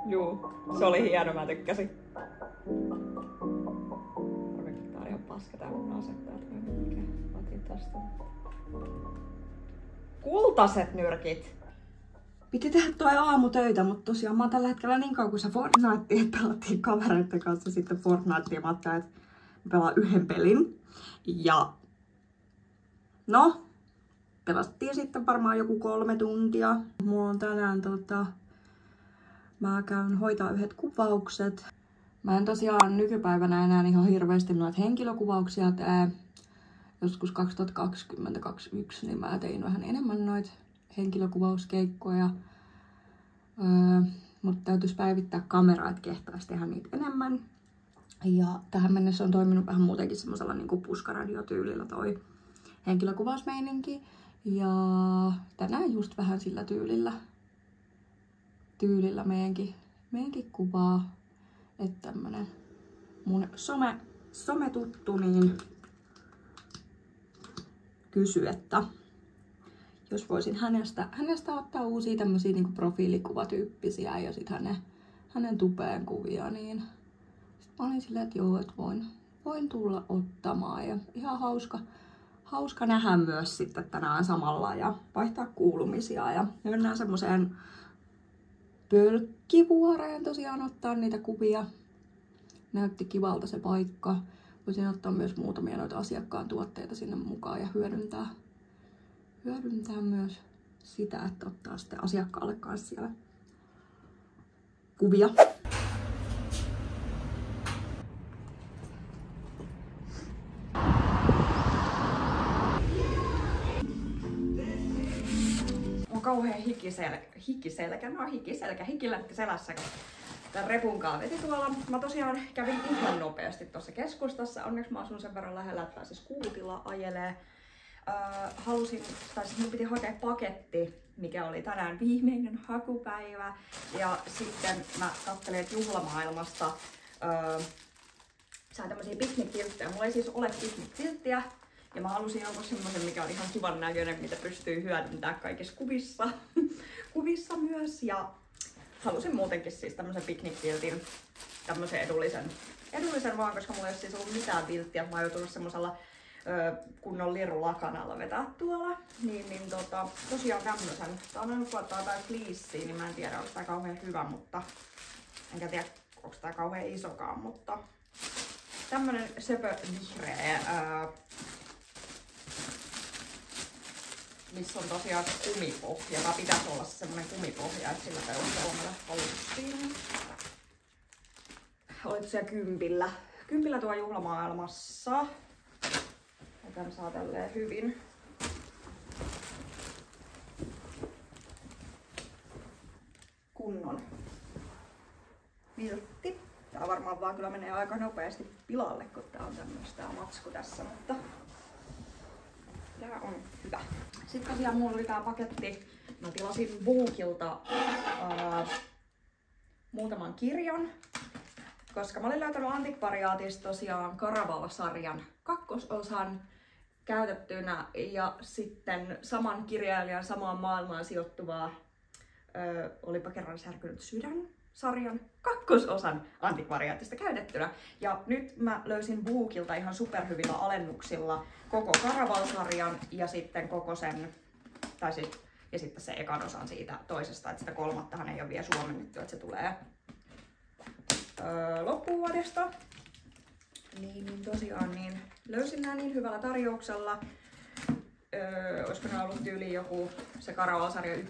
Juu, se oli hieno, mä tykkäsin. Tää on ihan paska tää mun asettaa, mikä otin tosta. Kultaset nyrkit! Piti tehdä toi aamutöitä, mutta tosiaan mä oon tällä hetkellä niin kauan kuin se Fortnite, että pelattiin kavereiden kanssa sitten Fortnitea. Mä ajattelin, että mä pelaan yhden pelin. Ja no, pelattiin sitten varmaan joku 3 tuntia. Mulla on tänään mä käyn hoitaa yhdet kuvaukset. Mä en tosiaan nykypäivänä enää ihan hirveästi noita henkilökuvauksia tee. Joskus 2020-2021 niin mä tein vähän enemmän noita henkilökuvauskeikkoja. Mutta täytyisi päivittää kameraa, että kehtaisi tehdä niitä enemmän. Ja tähän mennessä on toiminut vähän muutenkin semmoisella niinku puskaradiotyylillä toi henkilökuvausmeininki. Ja tänään just vähän sillä tyylillä meidänkin kuvaa. Että tämmönen mun sometuttu niin kysyi, että jos voisin hänestä ottaa uusia tämmösiä niinku profiilikuvatyyppisiä ja sit hänen tupeen kuvia, niin sit mä olin silleen, että joo, että voin tulla ottamaan. Ja ihan hauska nähdä myös sitten tänään samalla ja vaihtaa kuulumisia. Ja mennään semmoseen Pölkkivuoreen tosiaan ottaa niitä kuvia. Näytti kivalta se paikka. Voisin ottaa myös muutamia noita asiakkaan tuotteita sinne mukaan ja hyödyntää myös sitä, että ottaa sitten asiakkaalle kanssa siellä kuvia. On kauhean hikilätkä selässä, kun tän repunkaan veti tuolla. Mä tosiaan kävin ihan nopeasti tuossa keskustassa. Onneksi mä asun sen verran lähellä, että pääsis Kuutila ajelee. Mun piti hakea paketti, mikä oli tänään viimeinen hakupäivä. Ja sitten mä katselin, että juhlamaailmasta sain tämmösiä piknikvilttejä. Mulla ei siis ole piknikvilttiä. Ja mä halusin jonkun semmosen, mikä on ihan kivan näköinen, mitä pystyy hyödyntämään kaikissa kuvissa myös. Ja halusin muutenkin siis tämmösen piknikviltin, tämmösen edullisen vaan, koska mulla ei ole siis ollut mitään vilttiä. Mä oon joutunut semmosella kunnon lirulakanalla vetää tuolla. Tosiaan tämmösen. Tää on aina tuottaa jotain fleeceä, niin mä en tiedä, onko tää kauhean hyvä, mutta enkä tiedä, onko tää kauhean isokaan, mutta tämmönen söpö vihreä, missä on tosiaan kumipohja, tai pitäisi olla semmonen kumipohja, että sillä perusteella mä halusin. Oli tosiaan kympillä tuo juhlamaailmassa. Ja tän saa tälleen hyvin. Kunnon viltti. Tää varmaan vaan kyllä menee aika nopeasti pilalle, kun tää on tämmöistä matsku tässä, mutta tää on hyvä. Sitten tosiaan mulla oli tää paketti. Mä tilasin Bookilta muutaman kirjan, koska mä olin löytänyt Antikvariaatista tosiaan Karaval-sarjan 2. osan käytettynä ja sitten saman kirjailijan samaan maailmaan sijoittuvaa Olipa kerran särkynyt sydän -sarjan 2. osan Antikvariaatista käytettynä. Ja nyt mä löysin Bookilta ihan superhyvillä alennuksilla koko Karaval-sarjan ja sitten koko sen, ja sitten se ekan osan siitä toisesta, että sitä kolmattahan ei ole vielä suomennettu, että se tulee loppuvuodesta. Niin tosiaan niin löysin nää niin hyvällä tarjouksella. Olisiko ne ollut tyyliin joku se Karaval-sarja 11,80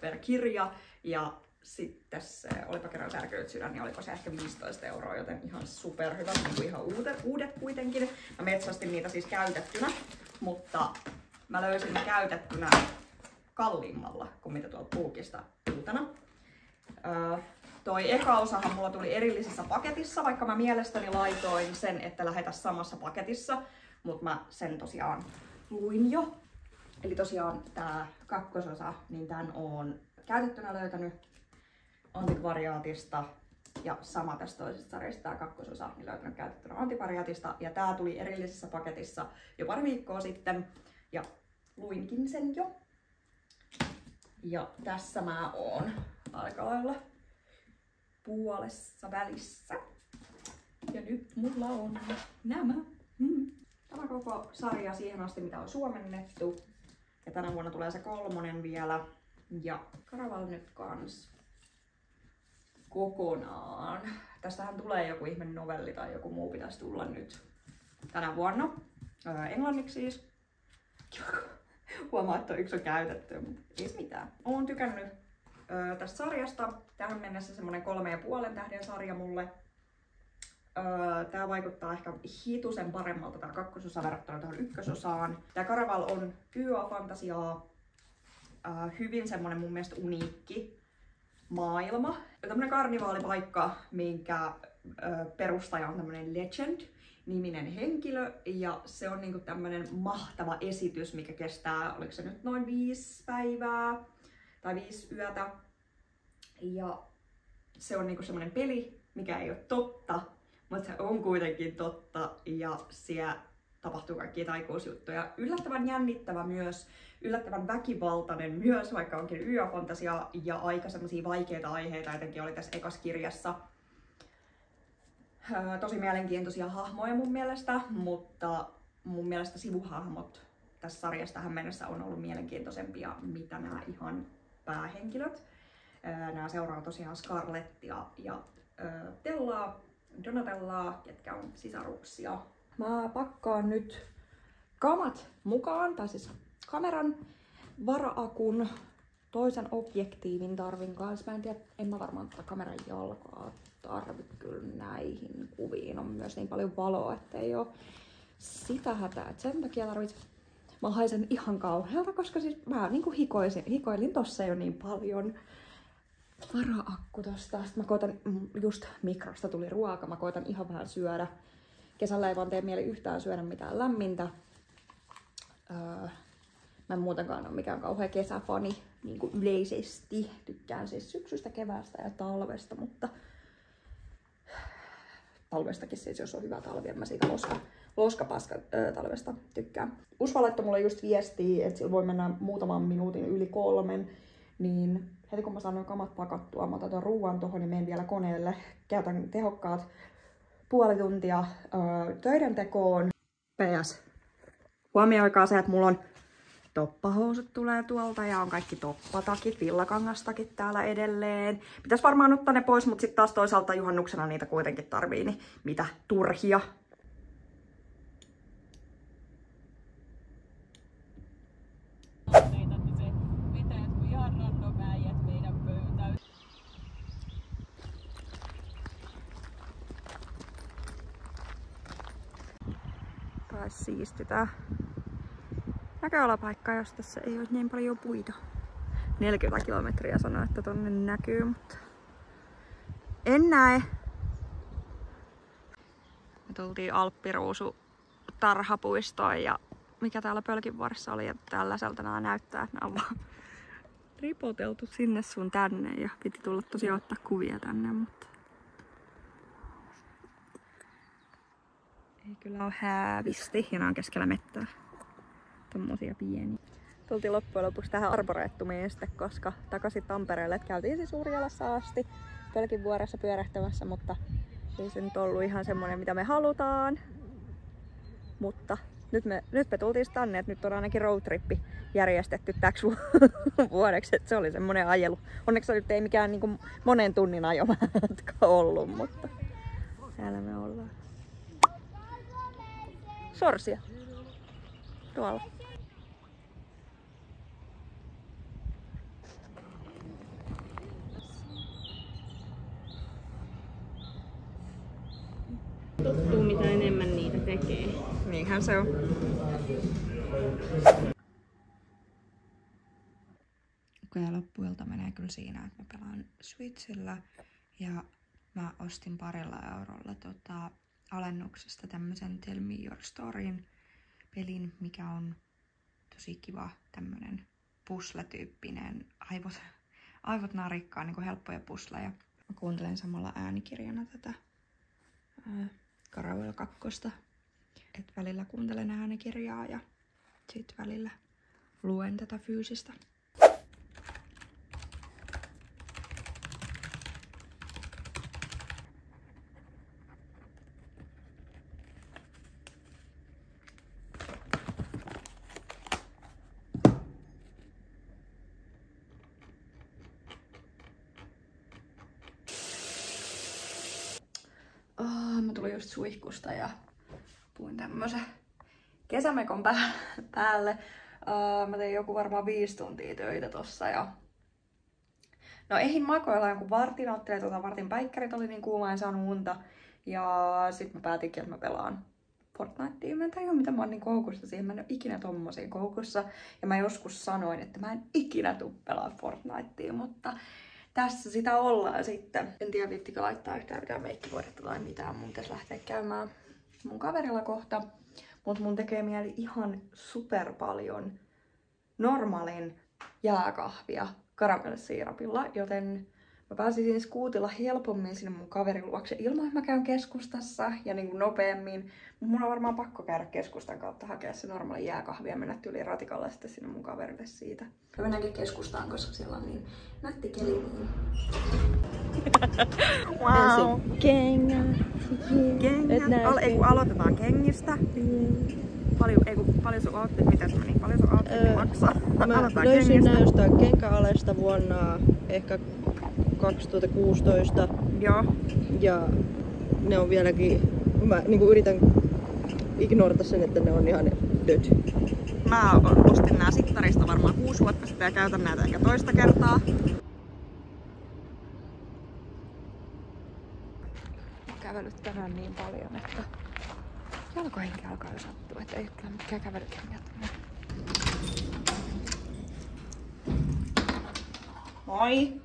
per kirja ja sitten se Olipa kerran särkynyt sydän, niin oliko se ehkä 15 €, joten ihan superhyvä, niin kuin ihan uudet kuitenkin. Mä metsastin niitä siis käytettynä, mutta mä löysin ne käytettynä kalliimmalla kuin mitä tuolta Bookista uutena. Toi eka osahan mulla tuli erillisessä paketissa, vaikka mä mielestäni laitoin sen, että lähetä samassa paketissa, mutta mä sen tosiaan luin jo. Eli tosiaan tää 2. osa, niin tän oon käytettynä löytänyt Antikvariaatista ja sama tästä toisesta sarjasta, tää 2. osa, niin löytänyt käytettynä Antikvariaatista ja tää tuli erillisessä paketissa jo pari viikkoa sitten ja luinkin sen jo. Ja tässä mä oon aika lailla puolessa välissä. Ja nyt mulla on nämä. Tämä koko sarja siihen asti, mitä on suomennettu. Ja tänä vuonna tulee se 3 vielä. Ja Caraval nyt kans kokonaan. Tästähän tulee joku ihme novelli tai joku muu pitäisi tulla nyt tänä vuonna. Englanniksi siis. Huomaa, että yksi on käytetty, mutta ei se mitään. Oon tykännyt tästä sarjasta. Tähän mennessä semmonen 3,5 tähden sarja mulle. Tää vaikuttaa ehkä hitusen paremmalta tää kakkososa verrattuna tuohon ykkösosaan. Tää Caraval on YA-fantasiaa. Hyvin semmonen mun mielestä uniikki maailma. Tämmönen karnivaalipaikka, minkä perustaja on tämmönen Legend-niminen henkilö. Ja se on niinku tämmönen mahtava esitys, mikä kestää, oliko se nyt noin 5 päivää tai 5 yötä. Ja se on niinku semmonen peli, mikä ei ole totta, mutta se on kuitenkin totta. Ja siellä tapahtuu kaikkia taikuusjuttuja. Yllättävän jännittävä myös, yllättävän väkivaltainen myös, vaikka onkin YA-fantasia ja aika semmosia vaikeita aiheita, jotenkin oli tässä ekassa kirjassa. Tosi mielenkiintoisia hahmoja mun mielestä, mutta mun mielestä sivuhahmot tässä sarjassa tähän mennessä on ollut mielenkiintoisempia, mitä nämä ihan päähenkilöt. Nämä seuraa tosiaan Scarlettia ja Donatellaa, ketkä on sisaruksia. Mä pakkaan nyt kamat mukaan, tai siis kameran, varaakun, toisen objektiivin tarvin kanssa. Mä en tiedä, en mä varmaan tätä kameran jalkaa tarvi kyllä näihin kuviin. On myös niin paljon valoa, ettei oo sitä hätää. Et sen takia tarvitsen. Mä haisen ihan kauhealta, koska siis mä niinku hikoilin tossa jo niin paljon. Varaakku tosta. Sitten mä koitan, just mikrosta tuli ruoka, mä koitan ihan vähän syödä. Kesällä ei vaan tee mieli yhtään syödä mitään lämmintä. Mä en muutenkaan ole mikään kauhea kesäfani niin kuin yleisesti. Tykkään siis syksystä, keväästä ja talvesta, mutta talvestakin siis, jos on hyvä talvi, mä siitä loskapaska talvesta tykkään. Usva laittoi mulle just viestiä, että sillä voi mennä muutaman minuutin yli 3, niin heti kun mä saan noin kamat pakattua, mä otan ton ruuan tohon ja menen vielä koneelle. Käytän tehokkaat puoli tuntia töiden tekoon. PS. Huomioikaa se, että mulla on toppahousut tulee tuolta ja on kaikki toppatakit, villakangastakit täällä edelleen. Pitäis varmaan ottaa ne pois, mutta sitten taas toisaalta juhannuksena niitä kuitenkin tarvii, niin mitä turhia. Taas siistytään näköalapaikkaa, jos tässä ei ole niin paljon puita. 40 kilometriä sanoo, että tonne näkyy, mutta en näe. Me tultiin Alppiruusu tarhapuistoon ja mikä täällä Pölkinvuoressa oli, että tällaiselta nämä näyttää, että nämä on vaan ripoteltu sinne sun tänne ja piti tulla tosiaan ottaa kuvia tänne, mutta ei kyllä ole häävisti ja nämä on keskellä mettää. Tommosia pieniä. Tultiin loppujen lopuksi tähän Arboretumiin sitten, koska takaisin Tampereelle. Käytiin siis Urjalassa asti Pölkinvuoressa pyörähtämässä, mutta ei se nyt ollut ihan semmonen mitä me halutaan. Mutta nyt me tultiin tänne, että nyt on ainakin roadtrippi järjestetty täksi vuodeksi, että se oli semmonen ajelu. Onneksi nyt ei mikään niinku monen tunnin ajomatka ollut, mutta täällä me ollaan. Sorsia. Tuolla. Tottuu mitä enemmän niitä tekee. Niinhän se on. Ja loppuilta menee kyllä siinä, että mä pelaan Switchillä ja mä ostin 2 eurolla alennuksesta tämmösen Tell Me Your Storyn pelin, mikä on tosi kiva tämmönen puzzle-tyyppinen, aivot narikkaa, niin kuin helppoja puzzleja. Mä kuuntelen samalla äänikirjana tätä Caraval 2. Et välillä kuuntelen äänikirjaa ja sit välillä luen tätä fyysistä. suihkusta ja puin tämmösen kesämekon päälle. Mä tein joku varmaan 5 tuntia töitä tossa ja no ehdin makoilla jonkun vartin, ottelin vartin päikkärit oli niin kuuma, en saanut unta. Ja sit mä päätinkin, että mä pelaan Fortnitea. Mä en tajua, mitä mä oon niin koukussa siihen. Mä en oo ikinä tommosiin koukussa. Ja mä joskus sanoin, että mä en ikinä tuu pelaa Fortnitea, mutta tässä sitä ollaan sitten. En tiedä, viittikö laittaa yhtään mitään meikkivoidetta tai mitään. Mun pitäisi lähteä käymään mun kaverilla kohta. Mut mun tekee mieli ihan super paljon normaalin jääkahvia karamellisiirapilla, joten mä pääsisin skuutilla helpommin sinne mun kaverin luokse ilman, että mä käyn keskustassa ja niin kuin nopeammin. Mut mun on varmaan pakko käydä keskustan kautta hakea se normaali jääkahvi ja mennä yli ratikalla sitten sinne mun kaverille siitä. Ja mennäänkin keskustaan, koska siellä on niin nätti keli. Niin. Wow! Kengät. Aloitetaan kengistä. Paljon sun outfit, mitä se meni? Paljon sun outfit maksaa? Mä löysin nää jostain kenkäalesta vuonna ehkä 2016. Joo. Ja ne on vieläkin, mä niinku yritän ignorata sen, että ne on ihan död. Mä ostin nää Sittarista varmaan 6 vuotta sitten ja käytän näitä ehkä toista kertaa. Mä kävellyt tänään niin paljon, että jalkohenki alkaa jo sattua, että ei kyllä mitkään kävelykengät. Moi!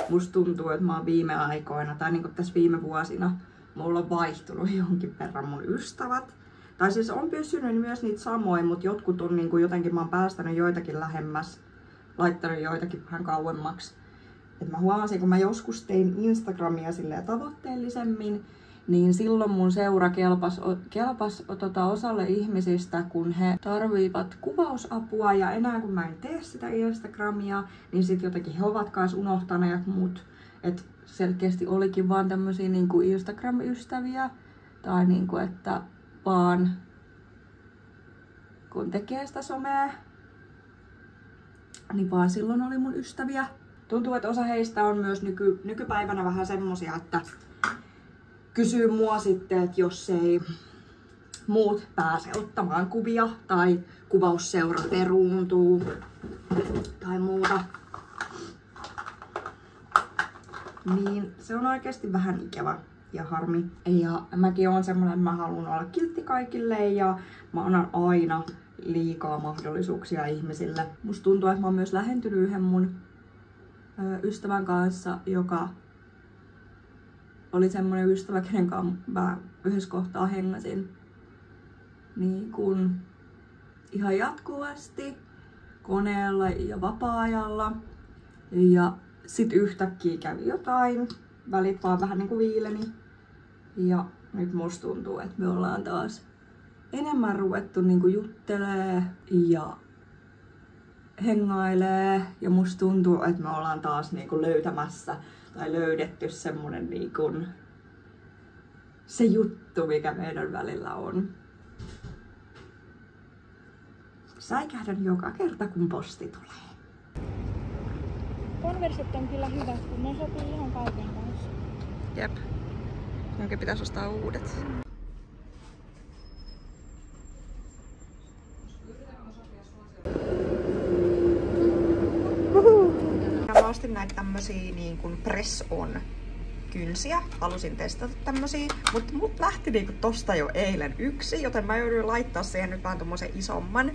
Musta tuntuu, että mä oon viime aikoina, tai niinku tässä viime vuosina, mulla on vaihtunut jonkin verran mun ystävät. Tai siis on pysynyt myös niitä samoin, mutta jotkut on niinku jotenkin, mä oon päästänyt joitakin lähemmäs, laittanut joitakin vähän kauemmaksi. Et mä huomasin, kun mä joskus tein Instagramia silleen tavoitteellisemmin, niin silloin mun seura kelpas osalle ihmisistä, kun he tarvivat kuvausapua ja enää kun mä en tee sitä Instagramia, niin sit jotenkin he ovat kans unohtaneet mut. Et selkeästi olikin vaan tämmösiä niinku Instagram-ystäviä tai niinku, että vaan kun tekee sitä somea, niin vaan silloin oli mun ystäviä. Tuntuu, että osa heistä on myös nykypäivänä vähän semmosia, että kysyy mua sitten, että jos ei muut pääse ottamaan kuvia tai kuvausseura peruuntuu tai muuta, niin se on oikeasti vähän ikävä ja harmi. Ja mäkin oon semmonen, että mä haluan olla kiltti kaikille ja mä annan aina liikaa mahdollisuuksia ihmisille. Musta tuntuu, että mä oon myös lähentynyt yhden mun ystävän kanssa, joka oli semmonen ystävä, kenen kanssa mä yhdessä kohtaa hengasin niin kun ihan jatkuvasti koneella ja vapaa-ajalla. Ja sit yhtäkkiä kävi jotain, välit vaan vähän niinku viileni. Ja nyt musta tuntuu, että me ollaan taas enemmän ruvettu niinku juttelee ja hengailee. Ja musta tuntuu, että me ollaan taas niinku löytämässä tai löydetty semmonen niinku se juttu, mikä meidän välillä on. Säikähdän joka kerta, kun posti tulee. Converset on kyllä hyvät, kun ne sopii ihan kaiken kanssa. Jep. Munkin pitäisi ostaa uudet. Mä ostin näitä tämmösiä niin kuin press-on kynsiä. Halusin testata tämmösiä, mutta mut lähti niinku tosta jo eilen yksi, joten mä jouduin laittaa siihen nyt vähän tommosen isomman.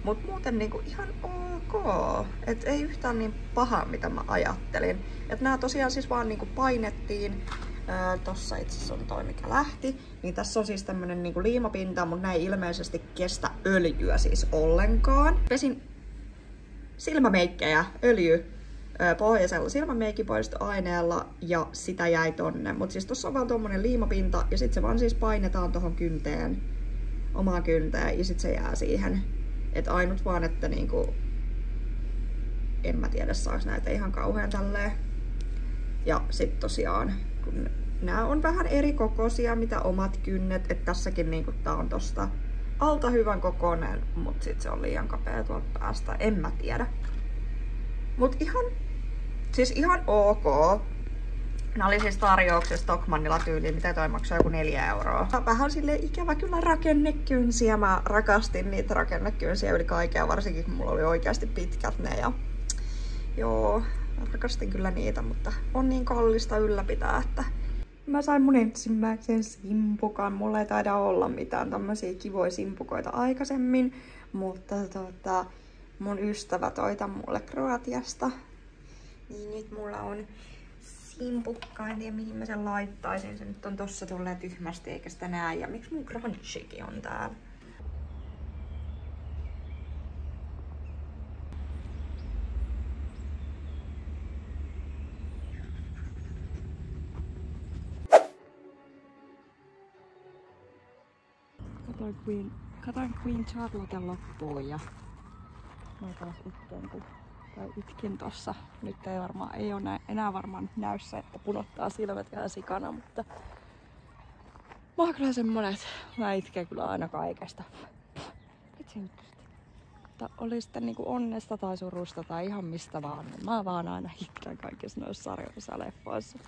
Mut muuten niinku ihan ok. Et ei yhtään niin paha, mitä mä ajattelin. Et nää tosiaan siis vaan niinku painettiin. Tossa itse asiassa on toi, mikä lähti. Niin tässä on siis tämmönen niinku liimapinta, mutta nää ei ilmeisesti kestä öljyä siis ollenkaan. Pesin silmämeikkejä pohjaisella silmämeikipoistoaineella ja sitä jäi tonne. Mut siis tossa on vaan tommonen liimapinta ja sit se vaan siis painetaan tohon kynteen, omaan kynteen ja sit se jää siihen. Et ainut vaan, että niinku, en mä tiedä saaks näitä ihan kauhean tälleen. Ja sit tosiaan, kun nää on vähän eri kokoisia mitä omat kynnet, että tässäkin niinku tää on tosta alta hyvän kokoinen, mut sit se on liian kapea tuolta päästä, en mä tiedä. Mut ihan ok. Nää oli siis tarjouksessa Stockmannilla tyyliin, mitä toi maksoi, joku 4 euroa. Vähän silleen ikävä kyllä rakennekynsiä. Mä rakastin niitä rakennekynsiä yli kaikkea, varsinkin kun mulla oli oikeasti pitkät ne. Ja joo, mä rakastin kyllä niitä, mutta on niin kallista ylläpitää, että mä sain mun ensimmäisen simpukan. Mulla ei taida olla mitään tämmösiä kivoja simpukoita aikaisemmin, mutta mun ystävä toi tän mulle Kroatiasta. Niin nyt mulla on simpukka, en tiedä mihin mä sen laittaisin. Se nyt on tossa tolleen tyhmästi eikä sitä näe. Ja miksi mun crunchikin on täällä? Katoin Queen Charlotten loppuun ja mä taas itkin tossa. Nyt ei ole enää varmaan näyssä, että punottaa silmät ihan sikana, mutta mä oon kyllä semmonen, että mä itken kyllä aina kaikesta. Oli sitten niinku onnesta tai surusta tai ihan mistä vaan. Mä vaan aina itken kaikissa noissa sarjoissa ja leffoissa.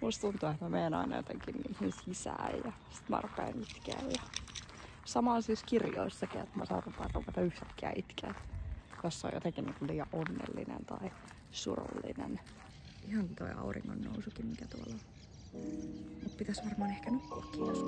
Musta tuntuu, että mä menen aina jotenkin niihin sisään ja sit mä rupean itkeä. Sama on siis kirjoissakin, että mä saan ruveta yhtäkkiä itkeä, jos on jotenkin niin liian onnellinen tai surullinen. Ihan toi auringon nousukin, mikä tuolla on. Mut pitäis varmaan ehkä nukkuakin joskus.